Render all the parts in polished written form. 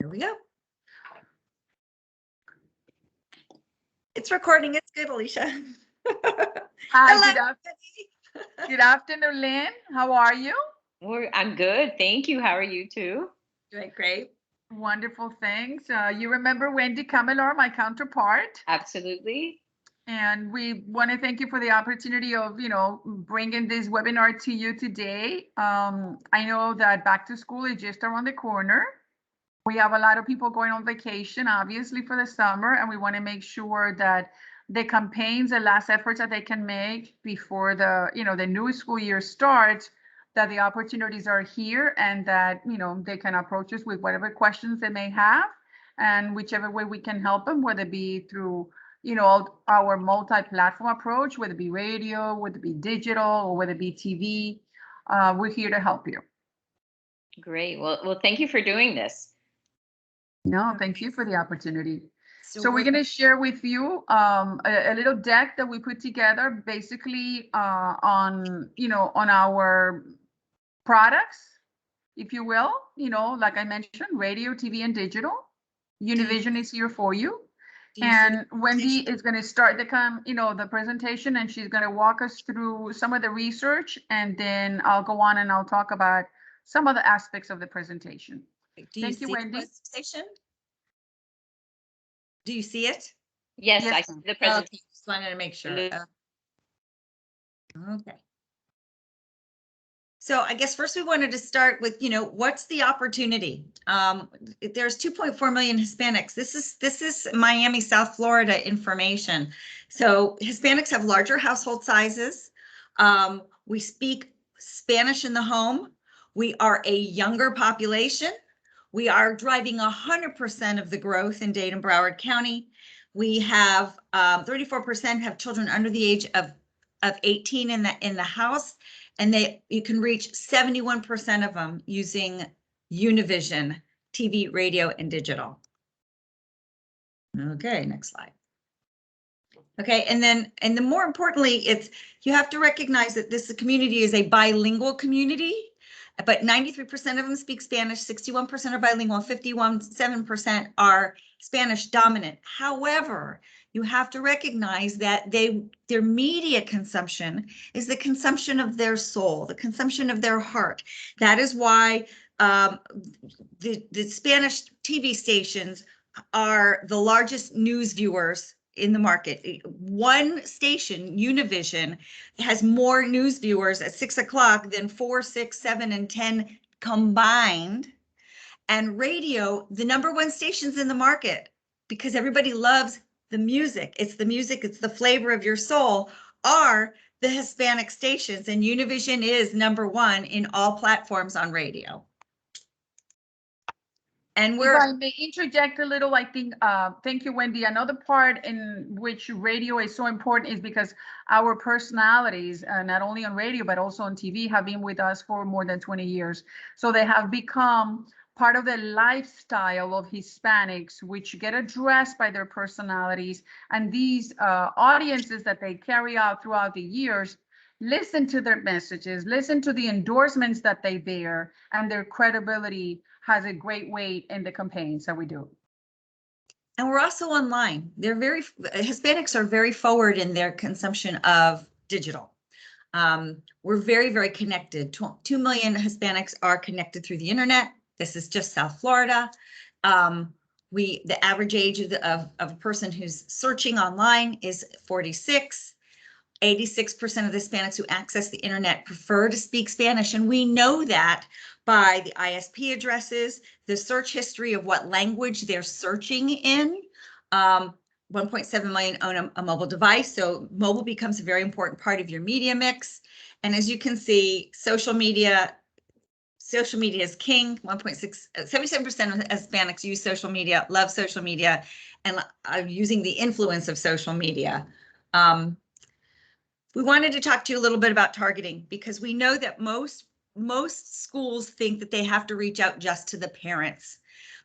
Here we go. It's recording. It's good, Alicia. Hi, Hello. good afternoon, Lynn. How are you? I'm good. Thank you. How are you too? Doing great. Wonderful, thanks. You remember Wendy Camelor, my counterpart? Absolutely. And we want to thank you for the opportunity of, bringing this webinar to you today. I know that back to school is just around the corner. We have a lot of people going on vacation, obviously, for the summer, and we want to make sure that the campaigns, the last efforts that they can make before the new school year starts, that the opportunities are here and that, they can approach us with whatever questions they may have and whichever way we can help them, whether it be through, our multi-platform approach, whether it be radio, whether it be digital, or whether it be TV. We're here to help you. Great. Well, thank you for doing this. No, thank you for the opportunity. So we're going to share with you a little deck that we put together basically on our products, if you will, like I mentioned, radio, TV, and digital. Univision is here for you. And Wendy is going to start the presentation, and she's going to walk us through some of the research, and then I'll go on and I'll talk about some of the aspects of the presentation. Thank you, Wendy. Presentation? Do you see it? Yes, I see the presentation. Okay, just wanted to make sure. Okay. So I guess first we wanted to start with, what's the opportunity? There's 2.4 million Hispanics. This is Miami, South Florida information. So Hispanics have larger household sizes. We speak Spanish in the home. We are a younger population. We are driving 100% of the growth in Dade and Broward County. We have 34% have children under the age of 18 in the house, and you can reach 71% of them using Univision, TV, radio, and digital. Okay, next slide. Okay, and then more importantly, you have to recognize that this community is a bilingual community. But 93% of them speak Spanish, 61% are bilingual, 7% are Spanish dominant. However, you have to recognize that their media consumption is the consumption of their soul, the consumption of their heart. That is why the Spanish TV stations are the largest news viewers in the market. One station, Univision, has more news viewers at 6 o'clock than 4, 6, 7, and 10 combined. And radio, the #1 stations in the market, because everybody loves the music. It's the music, it's the flavor of your soul, are the Hispanic stations. And Univision is #1 in all platforms on radio. And if I may interject a little, I think, thank you, Wendy. Another part in which radio is so important is because our personalities, not only on radio, but also on TV, have been with us for more than 20 years. So they have become part of the lifestyle of Hispanics, which get addressed by their personalities. And these audiences that they carry out throughout the years listen to their messages, listen to the endorsements that they bear, and their credibility has a great weight in the campaigns that we do. And we're also online. Hispanics are very forward in their consumption of digital. We're very, very connected. 2 million Hispanics are connected through the internet. This is just South Florida. The average age of a person who's searching online is 46. 86% of the Hispanics who access the internet prefer to speak Spanish, and we know that by the ISP addresses, the search history of what language they're searching in. 1.7 million own a mobile device, so mobile becomes a very important part of your media mix. And as you can see, social media is king. 77% of Hispanics use social media, love social media, and are using the influence of social media. We wanted to talk to you a little bit about targeting, because we know that most schools think that they have to reach out just to the parents.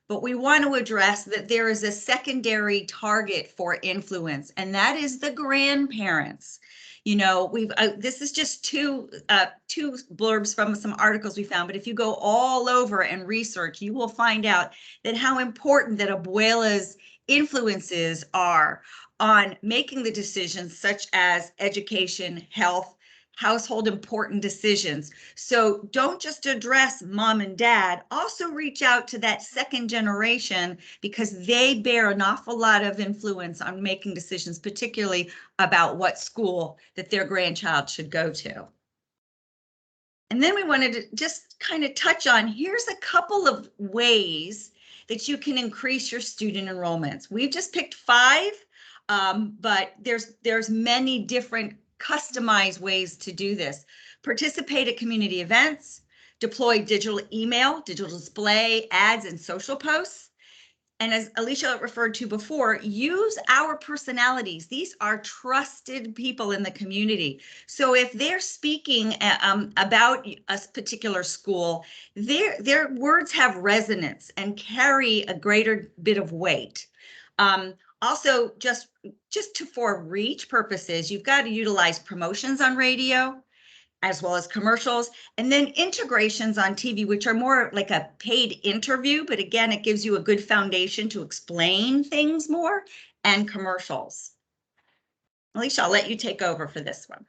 But we want to address that there is a secondary target for influence, and that is the grandparents. You know, this is just two blurbs from some articles we found, but if you go all over and research, you will find out that how important that abuela's influences are on making the decisions such as education, health, household important decisions. So don't just address mom and dad, also reach out to that second generation because they bear an awful lot of influence on making decisions, particularly about what school that their grandchild should go to. And then we wanted to just kind of touch on, here's a couple of ways that you can increase your student enrollments. We've just picked 5, but there's many different customized ways to do this. Participate at community events, deploy digital email, digital display, ads, and social posts. And as Alicia referred to before, use our personalities. These are trusted people in the community. So if they're speaking about a particular school, their words have resonance and carry a greater bit of weight. Also, just for reach purposes, you've got to utilize promotions on radio, as well as commercials, and then integrations on TV, which are more like a paid interview, but again, it gives you a good foundation to explain things more, and commercials. Alicia, I'll let you take over for this one.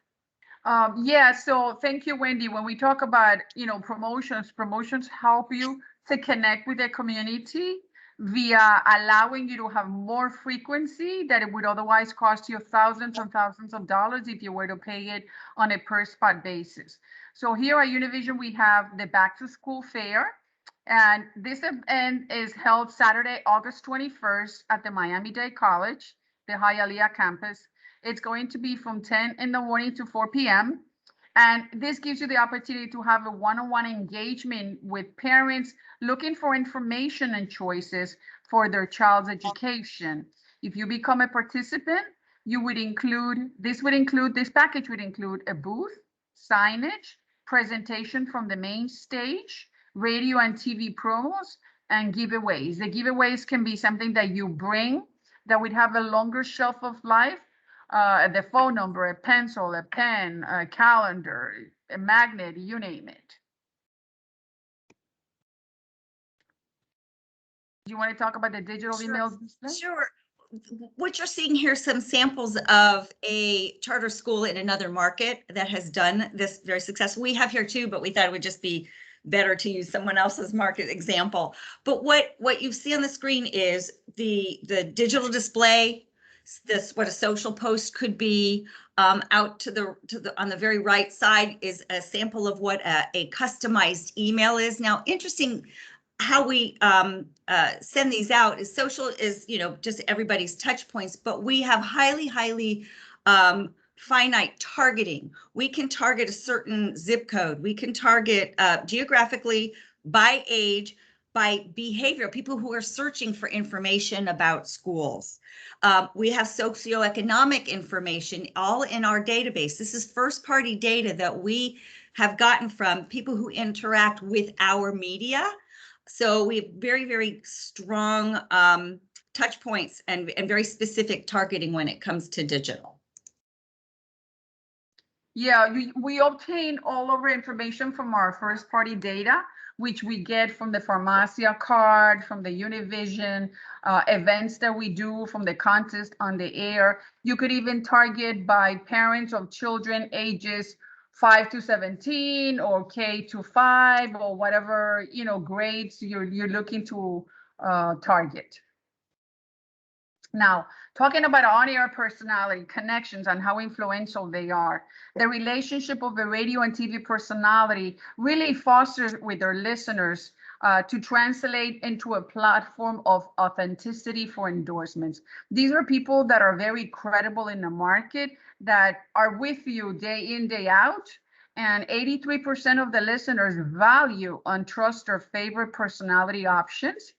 Yeah, so thank you, Wendy. When we talk about, promotions help you to connect with the community via allowing you to have more frequency that it would otherwise cost you thousands and thousands of dollars if you were to pay it on a per spot basis. So here at Univision, we have the back to school fair, and this event is held Saturday, August 21st at the Miami-Dade College, the Hialeah campus. It's going to be from 10 in the morning to 4 p.m. And this gives you the opportunity to have a one-on-one engagement with parents looking for information and choices for their child's education. If you become a participant, this package would include a booth, signage, presentation from the main stage, radio and TV promos, and giveaways. The giveaways can be something that you bring that would have a longer shelf of life. The phone number, a pencil, a pen, a calendar, a magnet, you name it. Do you want to talk about the digital emails? Sure. What you're seeing here, some samples of a charter school in another market that has done this very successfully. We have here too, but we thought it would just be better to use someone else's market example. But what you see on the screen is the digital display. What a social post could be. Out to the on the very right side is a sample of what a customized email is. Now, interesting how we send these out is social is, just everybody's touch points, but we have highly finite targeting. We can target a certain zip code. We can target geographically, by age, by behavior, people who are searching for information about schools. We have socioeconomic information all in our database. This is first-party data that we have gotten from people who interact with our media. So we have very strong touch points and very specific targeting when it comes to digital. Yeah, we obtain all of our information from our first party data, which we get from the Farmacia card, from the Univision events that we do, from the contest on the air. You could even target by parents of children ages 5 to 17 or K to 5 or whatever, grades you're looking to target. Now, talking about on-air personality, connections, and how influential they are, the relationship of a radio and TV personality really fosters with their listeners to translate into a platform of authenticity for endorsements. These are people that are very credible in the market, that are with you day in, day out. And 83% of the listeners value and trust their favorite personality options.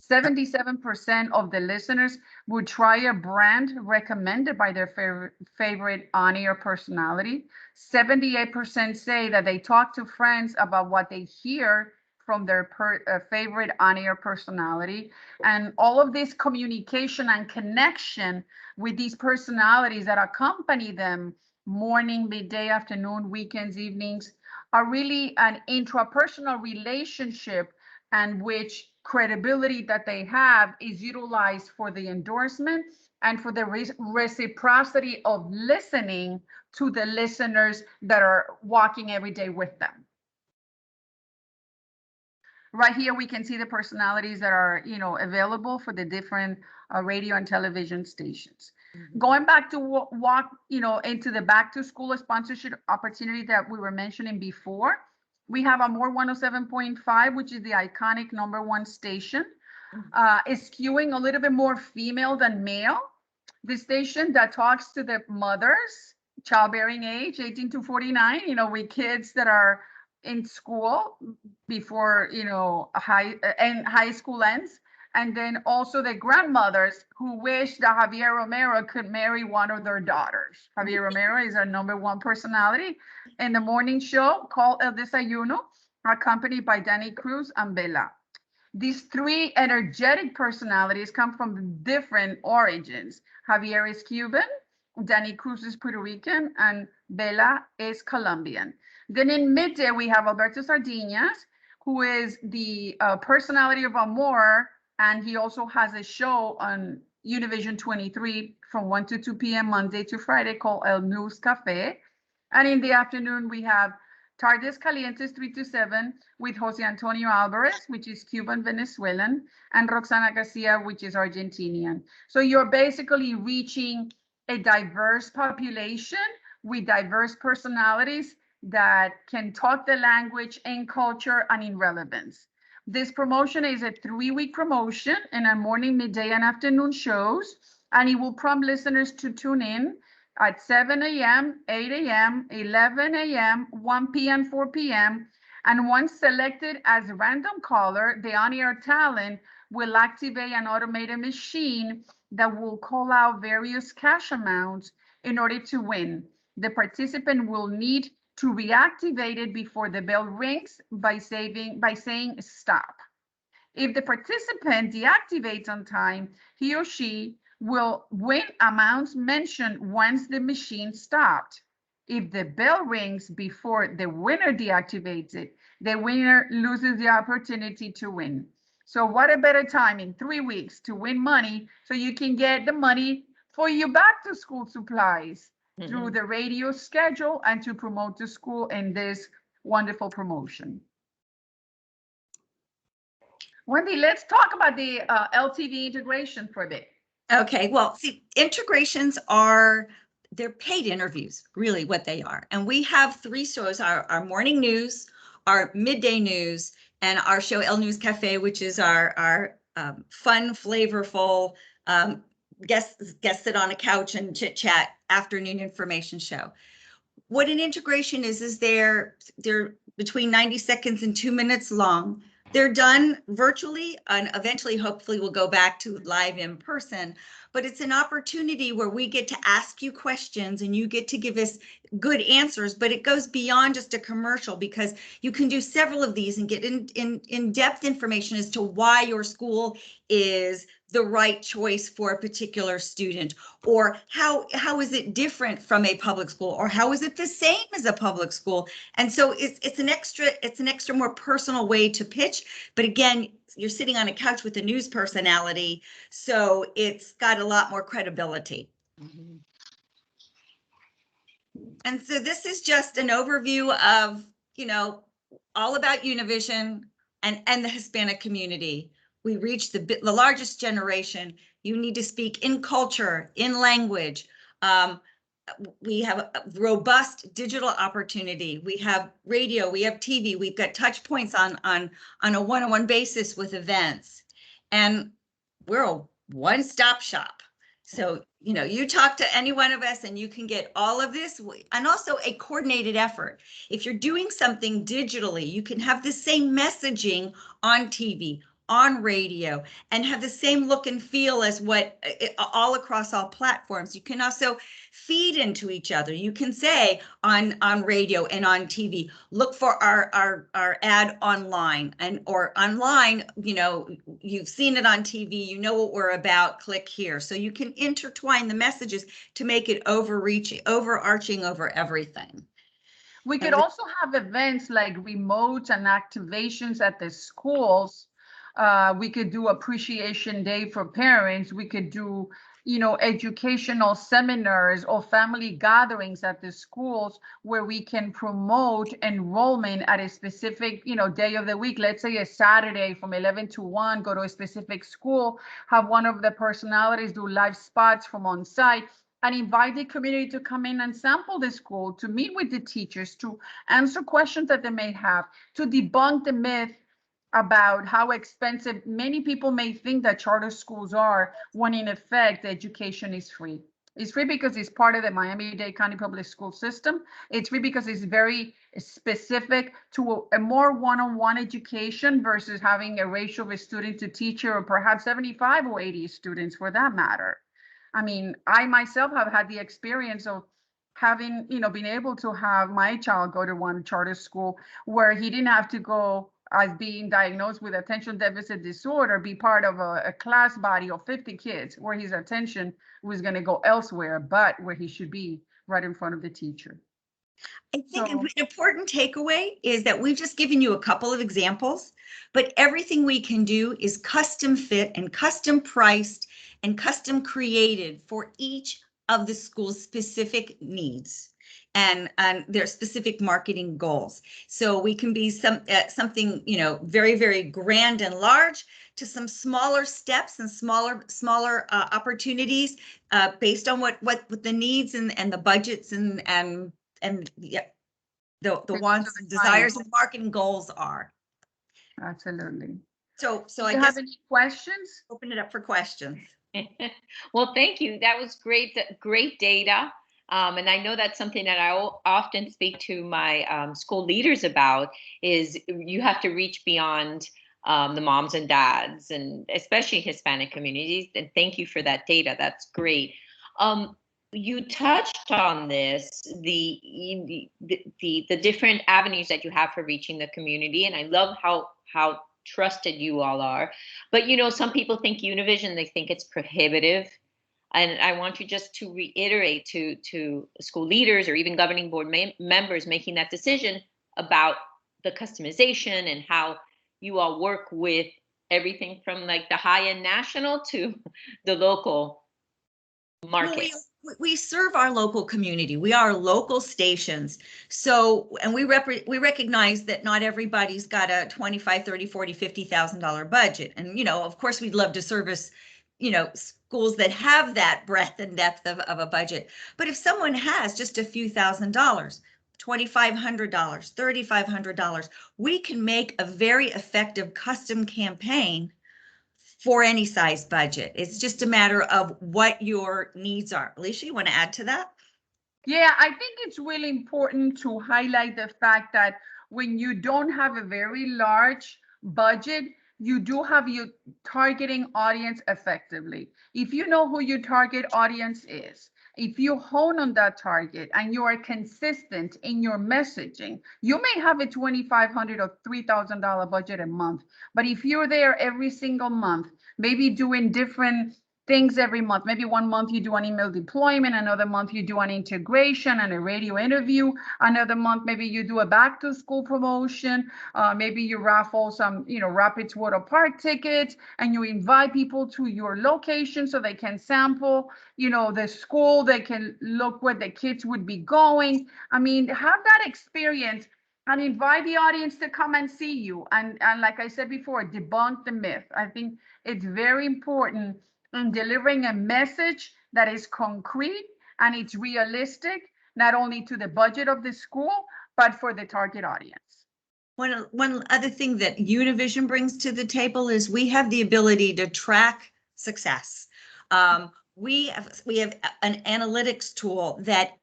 77% of the listeners would try a brand recommended by their favorite on-air personality. 78% say that they talk to friends about what they hear from their favorite on-air personality. And all of this communication and connection with these personalities that accompany them morning, midday, afternoon, weekends, evenings, are really an intrapersonal relationship, and which credibility that they have is utilized for the endorsement and for the reciprocity of listening to the listeners that are walking every day with them. Right here, we can see the personalities that are, available for the different radio and television stations. Going back to walk, into the back to school sponsorship opportunity that we were mentioning before, we have Amor 107.5, which is the iconic #1 station. Is skewing a little bit more female than male. The station that talks to the mothers, childbearing age, 18 to 49, with kids that are in school before, high school ends. And then also the grandmothers who wish that Javier Romero could marry one of their daughters. Javier Romero is our #1 personality in the morning show called El Desayuno, accompanied by Danny Cruz and Bella. These three energetic personalities come from different origins. Javier is Cuban, Danny Cruz is Puerto Rican, and Bella is Colombian. Then in midday, we have Alberto Sardinas, who is the personality of Amor, and he also has a show on Univision 23 from 1 to 2 p.m. Monday to Friday called El News Cafe. And in the afternoon, we have Tardes Calientes 3 to 7 with Jose Antonio Alvarez, which is Cuban Venezuelan, and Roxana Garcia, which is Argentinian. So you're basically reaching a diverse population with diverse personalities that can talk the language in culture and in relevance. This promotion is a 3-week promotion in a morning, midday, and afternoon shows, and it will prompt listeners to tune in at 7 a.m., 8 a.m., 11 a.m., 1 p.m., 4 p.m. And once selected as a random caller, the on-air talent will activate an automated machine that will call out various cash amounts in order to win. The participant will need to reactivate it before the bell rings by saying stop. If the participant deactivates on time, he or she will win amounts mentioned once the machine stopped. If the bell rings before the winner deactivates it, the winner loses the opportunity to win. So what a better time in 3 weeks to win money so you can get the money for your back to school supplies through the radio schedule and to promote the school in this wonderful promotion. Wendy, let's talk about the LTV integration for a bit. Okay, well, see, integrations they're paid interviews, really what they are. And we have 3 shows, our morning news, our midday news, and our show El News Cafe, which is our fun, flavorful, guests sit on a couch and chit chat afternoon information show. What an integration is they're between 90 seconds and 2 minutes long. They're done virtually, and eventually, hopefully, we'll go back to live in person. But it's an opportunity where we get to ask you questions and you get to give us good answers. But it goes beyond just a commercial, because you can do several of these and get in-depth information as to why your school is the right choice for a particular student, or how is it different from a public school, or how is it the same as a public school. And so it's an extra more personal way to pitch. But again, you're sitting on a couch with a news personality, so it's got a lot more credibility. And so this is just an overview of, all about Univision and the Hispanic community. We reach the largest generation. You need to speak in culture, in language. We have a robust digital opportunity. We have radio, we have TV, we've got touch points on a one-on-one basis with events. And we're a one-stop shop. So, you talk to any one of us and you can get all of this, and also a coordinated effort. If you're doing something digitally, you can have the same messaging on TV, on radio, and have the same look and feel as what all across all platforms. You can also feed into each other. You can say on radio and on TV, look for our ad online, and or online, you know, you've seen it on TV, you know what we're about, click here. So you can intertwine the messages to make it overarching over everything. We could also have events like remote and activations at the schools. We could do Appreciation Day for parents. We could do, you know, educational seminars or family gatherings at the schools where we can promote enrollment at a specific, you know, day of the week. Let's say a Saturday from 11 to 1, go to a specific school, have one of the personalities do live spots from on site, and invite the community to come in and sample the school, to meet with the teachers, to answer questions that they may have, to debunk the myth about how expensive many people may think that charter schools are, when in effect, education is free. It's free because it's part of the Miami-Dade County Public School system. It's free because it's very specific to a more one-on-one education versus having a ratio of a student to teacher, or perhaps 75 or 80 students for that matter. I mean, I myself have had the experience of having, you know, being able to have my child go to one charter school where he didn't have to go as being diagnosed with attention deficit disorder, be part of a class body of 50 kids, where his attention was going to go elsewhere, but where he should be right in front of the teacher. I think an important takeaway is that we've just given you a couple of examples, but everything we can do is custom fit and custom priced and custom created for each of the school's specific needs and their specific marketing goals. So we can be something, you know, very, very grand and large, to some smaller steps and smaller opportunities based on what the needs and the budgets and yeah, the wants, and desires, and marketing goals are. Absolutely. So Do I you guess have any questions? open it up for questions. Well, thank you. That was great data. And I know that's something that I often speak to my school leaders about, is you have to reach beyond the moms and dads, and especially Hispanic communities. And thank you for that data. That's great. You touched on this, the different avenues that you have for reaching the community, and I love how trusted you all are. But you know, some people think Univision, they think it's prohibitive. And I want you just to reiterate to school leaders or even governing board members making that decision about the customization and how you all work with everything from like the high-end national to the local market. Well, we serve our local community. We are local stations. So, and we recognize that not everybody's got a $25,000, $30,000, $40,000, $50,000 budget. And, you know, of course, we'd love to service, you know, schools that have that breadth and depth of a budget. But if someone has just a few $1,000s, $2,500, $3,500, we can make a very effective custom campaign for any size budget. It's just a matter of what your needs are. Alicia, you want to add to that? Yeah, I think it's really important to highlight the fact that when you don't have a very large budget, you do have your targeting audience effectively. If you know who your target audience is, if you hone on that target and you are consistent in your messaging, you may have a $2,500 or $3,000 budget a month. But if you're there every single month, maybe doing different things every month, maybe one month you do an email deployment, another month you do an integration and a radio interview, another month maybe you do a back to school promotion, maybe you raffle some, you know, Rapids Water Park tickets, and you invite people to your location so they can sample, you know, the school, they can look where the kids would be going. I mean, have that experience and invite the audience to come and see you. And like I said before, debunk the myth. I think it's very important in delivering a message that is concrete and it's realistic, not only to the budget of the school, but for the target audience. One other thing that Univision brings to the table is we have the ability to track success. We have an analytics tool that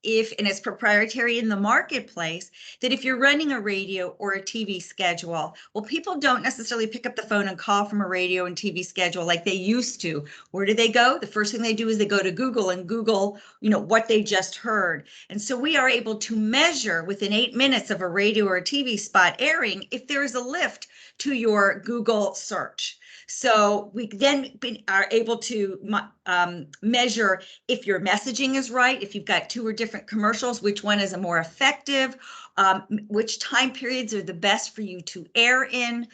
and it's proprietary in the marketplace, that if you're running a radio or a TV schedule, well, people don't necessarily pick up the phone and call from a radio and TV schedule like they used to. Where do they go? The first thing they do is they go to Google and Google, what they just heard. And so we are able to measure within 8 minutes of a radio or a TV spot airing if there is a lift to your Google search. So we then are able to measure if your messaging is right, if you've got 2 or different commercials, which one is a more effective, which time periods are the best for you to air in.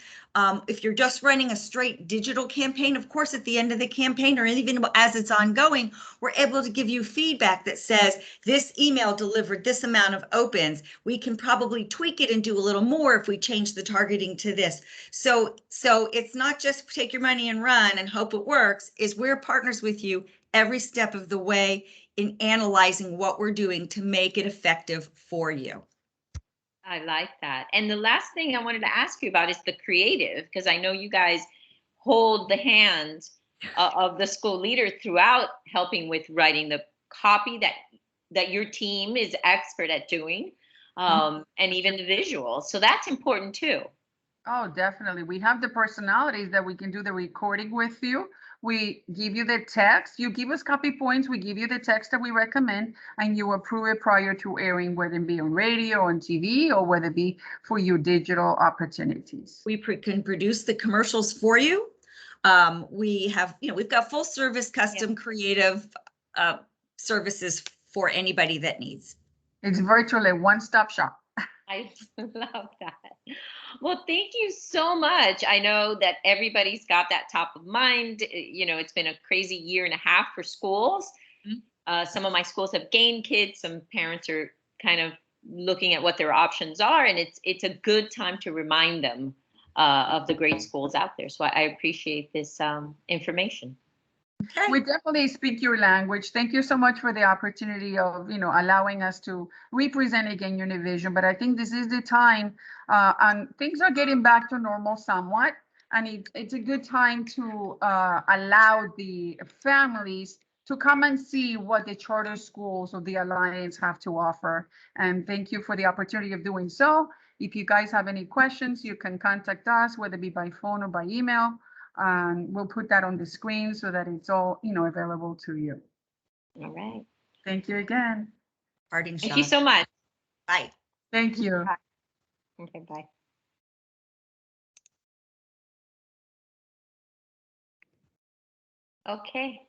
If you're just running a straight digital campaign, of course, at the end of the campaign or even as it's ongoing, we're able to give you feedback that says this email delivered this amount of opens. We can probably tweak it and do a little more if we change the targeting to this. So it's not just take your money and run and hope it works, is we're partners with you every step of the way in analyzing what we're doing to make it effective for you. I like that. And the last thing I wanted to ask you about is the creative, because I know you guys hold the hand of the school leader throughout helping with writing the copy that your team is expert at doing, and even the visuals. So that's important too. Oh, definitely. We have the personalities that we can do the recording with you. We give you the text. You give us copy points. We give you the text that we recommend, and you approve it prior to airing, whether it be on radio, on TV, or whether it be for your digital opportunities. We can produce the commercials for you. We have, we've got full service, custom, creative services for anybody that needs. It's virtually a one-stop shop. I love that. Well, thank you so much. I know that everybody's got that top of mind. It's been a crazy 1.5 years for schools. Some of my schools have gained kids. Some parents are kind of looking at what their options are, and it's a good time to remind them of the great schools out there. So I appreciate this information. Okay. We definitely speak your language. Thank you so much for the opportunity of, allowing us to represent again Univision. But I think this is the time, and things are getting back to normal somewhat. And it's a good time to allow the families to come and see what the charter schools of the Alliance have to offer. And thank you for the opportunity of doing so. If you guys have any questions, you can contact us, whether it be by phone or by email. We'll put that on the screen so that it's all, available to you. All right. Thank you again. Parting shot. Thank you so much. Bye. Thank you. Okay, bye. Okay.